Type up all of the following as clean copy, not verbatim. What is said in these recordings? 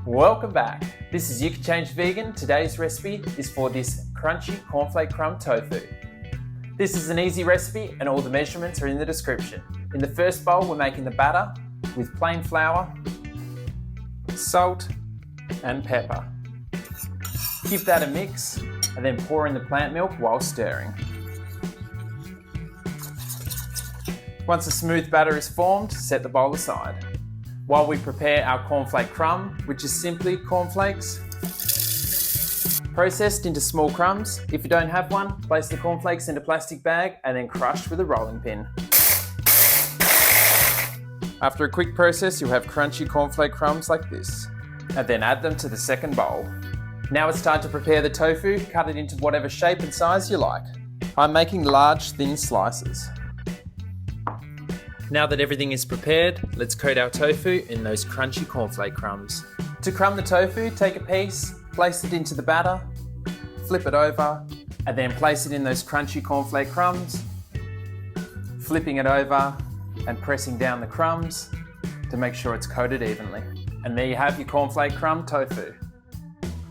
Welcome back. This is You Can Change Vegan. Today's recipe is for this crunchy cornflake crumb tofu. This is an easy recipe and all the measurements are in the description. In the first bowl, we're making the batter with plain flour, salt and pepper. Give that a mix and then pour in the plant milk while stirring. Once a smooth batter is formed, set the bowl aside. While we prepare our cornflake crumb, which is simply cornflakes, processed into small crumbs. If you don't have one, place the cornflakes in a plastic bag and then crush with a rolling pin. After a quick process, you'll have crunchy cornflake crumbs like this, and then add them to the second bowl. Now it's time to prepare the tofu. Cut it into whatever shape and size you like. I'm making large, thin slices. Now that everything is prepared, let's coat our tofu in those crunchy cornflake crumbs. To crumb the tofu, take a piece, place it into the batter, flip it over, and then place it in those crunchy cornflake crumbs, flipping it over and pressing down the crumbs to make sure it's coated evenly. And there you have your cornflake crumb tofu.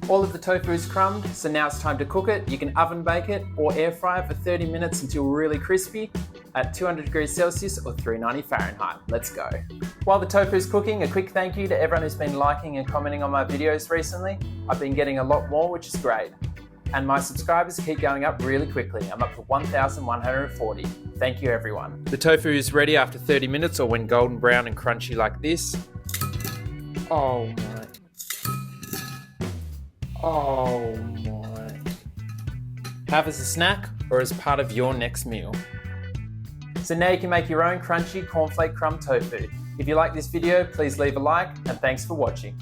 All of the tofu is crumbed, so now it's time to cook it. You can oven bake it or air fry it for 30 minutes until really crispy at 200 degrees Celsius or 390 Fahrenheit. Let's go. While the tofu is cooking, a quick thank you to everyone who's been liking and commenting on my videos recently. I've been getting a lot more, which is great. And my subscribers keep going up really quickly. I'm up to 1,140. Thank you, everyone. The tofu is ready after 30 minutes or when golden brown and crunchy like this. Oh my. Oh my. Have as a snack or as part of your next meal. So now you can make your own crunchy cornflake crumb tofu. If you like this video, please leave a like and thanks for watching.